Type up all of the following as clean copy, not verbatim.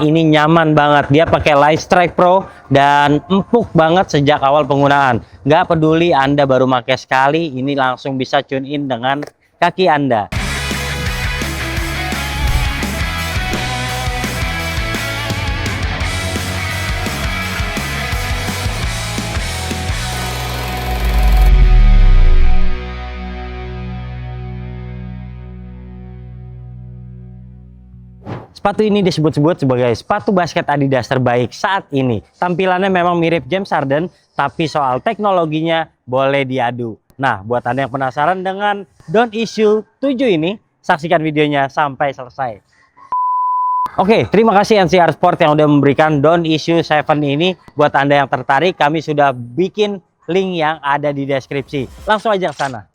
ini nyaman banget. Dia pakai Light Strike Pro dan empuk banget sejak awal penggunaan. Nggak peduli Anda baru pakai sekali, ini langsung bisa tune in dengan kaki Anda. Sepatu ini disebut-sebut sebagai sepatu basket Adidas terbaik saat ini. Tampilannya memang mirip James Harden, tapi soal teknologinya boleh diadu. Nah, buat Anda yang penasaran dengan Don't Issue 7 ini, saksikan videonya sampai selesai. Oke, terima kasih NCR Sport yang udah memberikan Don't Issue 7 ini. Buat Anda yang tertarik, kami sudah bikin link yang ada di deskripsi. Langsung aja ke sana.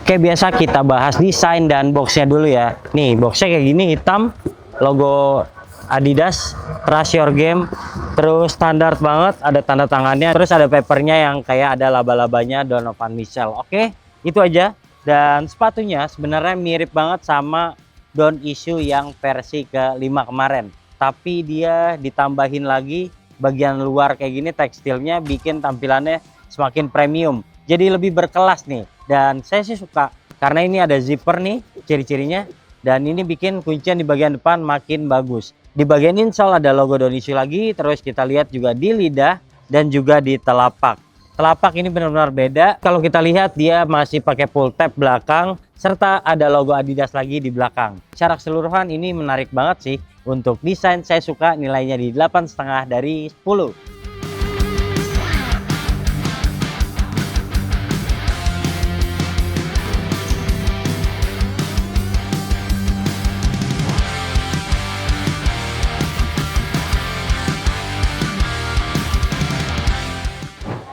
Oke, biasa kita bahas desain dan boxnya dulu ya. Nih, boxnya kayak gini, hitam, logo Adidas, Trust Your Game, terus standar banget, ada tanda tangannya, terus ada papernya yang kayak ada laba-labanya Donovan Mitchell. Oke, itu aja. Dan sepatunya sebenarnya mirip banget sama Don't Issue yang versi ke-5 kemarin. Tapi dia ditambahin lagi bagian luar kayak gini, tekstilnya bikin tampilannya semakin premium. Jadi lebih berkelas nih. Dan saya sih suka karena ini ada zipper nih ciri-cirinya, dan ini bikin kuncian di bagian depan makin bagus. Di bagian insole ada logo Don't Issue lagi, terus kita lihat juga di lidah dan juga di telapak. Telapak ini benar-benar beda. Kalau kita lihat dia masih pakai pull tab belakang serta ada logo Adidas lagi di belakang. Secara keseluruhan ini menarik banget sih. Untuk desain saya suka, nilainya di 8,5 dari 10.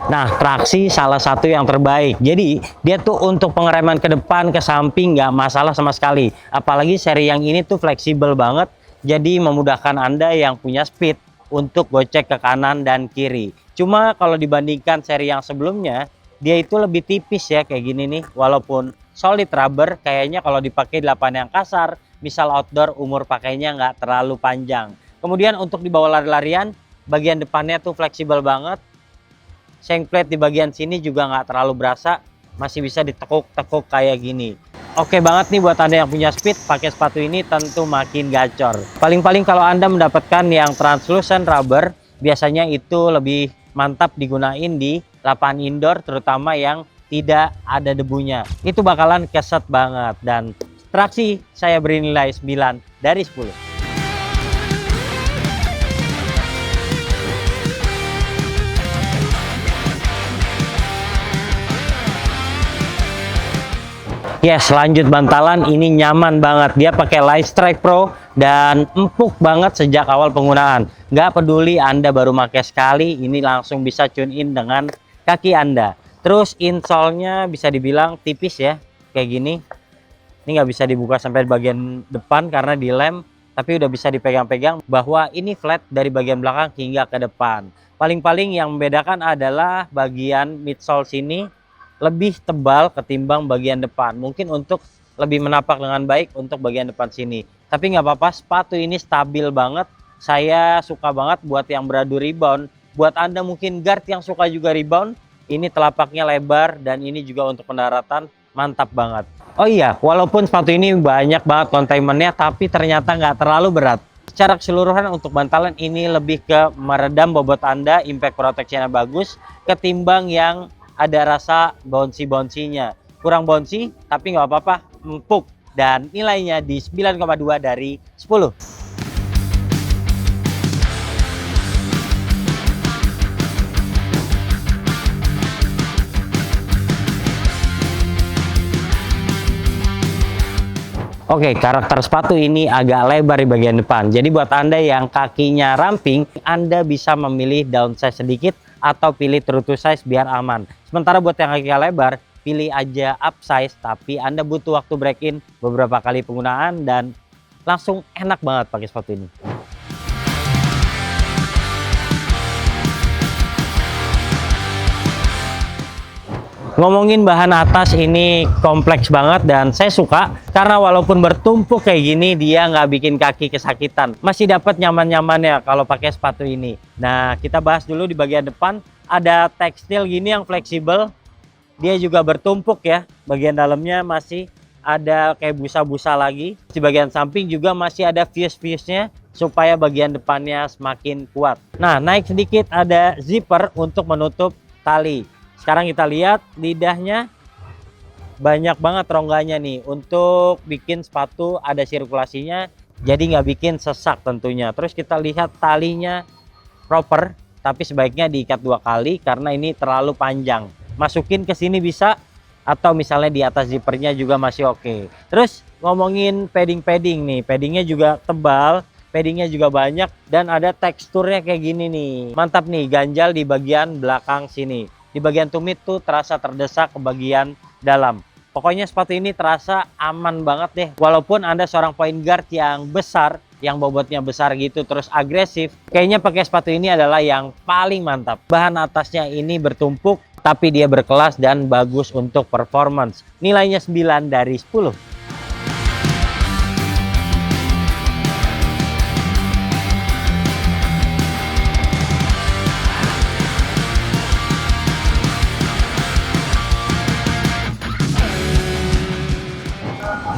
Nah, traksi salah satu yang terbaik. Jadi, dia tuh untuk pengereman ke depan, ke samping nggak masalah sama sekali. Apalagi seri yang ini tuh fleksibel banget. Jadi, memudahkan Anda yang punya speed untuk gocek ke kanan dan kiri. Cuma kalau dibandingkan seri yang sebelumnya, dia itu lebih tipis ya kayak gini nih. Walaupun solid rubber, kayaknya kalau dipakai di lapangan yang kasar, misal outdoor, umur pakainya nggak terlalu panjang. Kemudian untuk dibawa lari-larian, bagian depannya tuh fleksibel banget. Shank plate di bagian sini juga nggak terlalu berasa, masih bisa ditekuk-tekuk kayak gini. Oke banget nih buat Anda yang punya speed, pakai sepatu ini tentu makin gacor. Paling-paling kalau Anda mendapatkan yang translucent rubber, biasanya itu lebih mantap digunain di lapangan indoor, terutama yang tidak ada debunya. Itu bakalan keset banget, dan traksi saya beri nilai 9 dari 10. Yes, lanjut bantalan, ini nyaman banget. Dia pakai Light Strike Pro dan empuk banget sejak awal penggunaan. Nggak peduli Anda baru pakai sekali, ini langsung bisa tune in dengan kaki Anda. Terus insole-nya bisa dibilang tipis ya, kayak gini. Ini nggak bisa dibuka sampai bagian depan karena dilem, tapi udah bisa dipegang-pegang bahwa ini flat dari bagian belakang hingga ke depan. Paling-paling yang membedakan adalah bagian midsole sini lebih tebal ketimbang bagian depan, mungkin untuk lebih menapak dengan baik untuk bagian depan sini. Tapi nggak apa-apa, sepatu ini stabil banget. Saya suka banget buat yang beradu rebound. Buat Anda mungkin guard yang suka juga rebound, ini telapaknya lebar dan ini juga untuk pendaratan mantap banget. Oh iya, walaupun sepatu ini banyak banget containmentnya, tapi ternyata nggak terlalu berat. Secara keseluruhan untuk bantalan ini lebih ke meredam bobot Anda, impact protection-nya bagus, ketimbang yang ada rasa bouncy-bouncy-nya. Kurang bouncy, tapi nggak apa-apa, empuk. Dan nilainya di 9,2 dari 10. Oke, karakter sepatu ini agak lebar di bagian depan. Jadi buat Anda yang kakinya ramping, Anda bisa memilih downsize sedikit atau pilih true to size biar aman. Sementara buat yang kakinya lebar, pilih aja upsize, tapi Anda butuh waktu break in beberapa kali penggunaan dan langsung enak banget pakai sepatu ini. Ngomongin bahan atas ini kompleks banget dan saya suka karena walaupun bertumpuk kayak gini dia nggak bikin kaki kesakitan. Masih dapat nyaman-nyamannya kalau pakai sepatu ini. Nah, kita bahas dulu di bagian depan ada tekstil gini yang fleksibel. Dia juga bertumpuk ya. Bagian dalamnya masih ada kayak busa-busa lagi. Di bagian samping juga masih ada fuse-fuse-nya supaya bagian depannya semakin kuat. Nah, naik sedikit ada zipper untuk menutup tali. Sekarang kita lihat lidahnya banyak banget rongganya nih. Untuk bikin sepatu ada sirkulasinya, jadi nggak bikin sesak tentunya. Terus kita lihat talinya proper, tapi sebaiknya diikat 2 kali karena ini terlalu panjang. Masukin ke sini bisa, atau misalnya di atas zippernya juga masih oke. Terus ngomongin padding nih, paddingnya juga tebal, paddingnya juga banyak dan ada teksturnya kayak gini nih. Mantap nih, ganjal di bagian belakang sini. Di bagian tumit tuh terasa terdesak ke bagian dalam. Pokoknya sepatu ini terasa aman banget deh. Walaupun Anda seorang point guard yang besar, yang bobotnya besar gitu terus agresif, kayaknya pakai sepatu ini adalah yang paling mantap. Bahan atasnya ini bertumpuk, tapi dia berkelas dan bagus untuk performance. Nilainya 9 dari 10.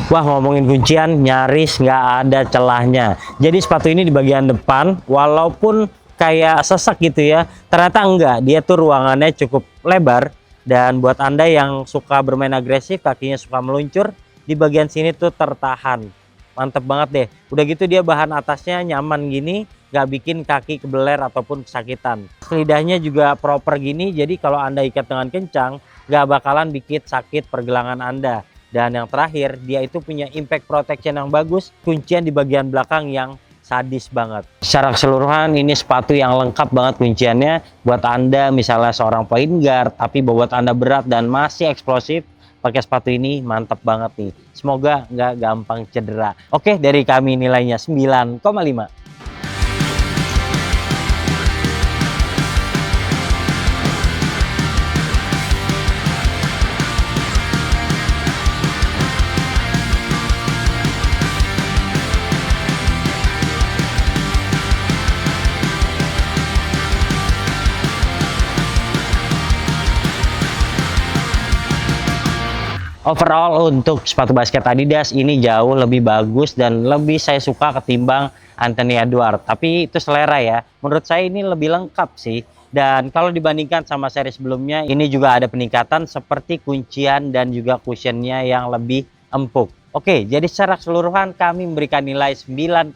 Wah, ngomongin kuncian nyaris nggak ada celahnya. Jadi sepatu ini di bagian depan walaupun kayak sesak gitu ya, ternyata enggak. Dia tuh ruangannya cukup lebar dan buat Anda yang suka bermain agresif, kakinya suka meluncur, di bagian sini tuh tertahan. Mantep banget deh. Udah gitu dia bahan atasnya nyaman gini, nggak bikin kaki kebeler ataupun kesakitan. Lidahnya juga proper gini, jadi kalau Anda ikat dengan kencang, nggak bakalan bikin sakit pergelangan Anda. Dan yang terakhir, dia itu punya impact protection yang bagus, kuncian di bagian belakang yang sadis banget. Secara keseluruhan ini sepatu yang lengkap banget kunciannya. Buat Anda misalnya seorang point guard, tapi bobot Anda berat dan masih eksplosif, pakai sepatu ini mantap banget nih. Semoga nggak gampang cedera. Oke, dari kami nilainya 9,5. Overall untuk sepatu basket Adidas ini jauh lebih bagus dan lebih saya suka ketimbang Anthony Edwards. Tapi itu selera ya. Menurut saya ini lebih lengkap sih. Dan kalau dibandingkan sama seri sebelumnya, ini juga ada peningkatan seperti kuncian dan juga cushionnya yang lebih empuk. Oke, jadi secara keseluruhan kami memberikan nilai 9,1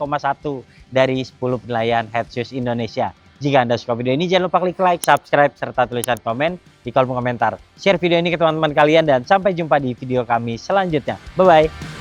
dari 10 penilaian Head Shoes Indonesia. Jika Anda suka video ini, jangan lupa klik like, subscribe, serta tulisan komen di kolom komentar. Share video ini ke teman-teman kalian dan sampai jumpa di video kami selanjutnya. Bye-bye.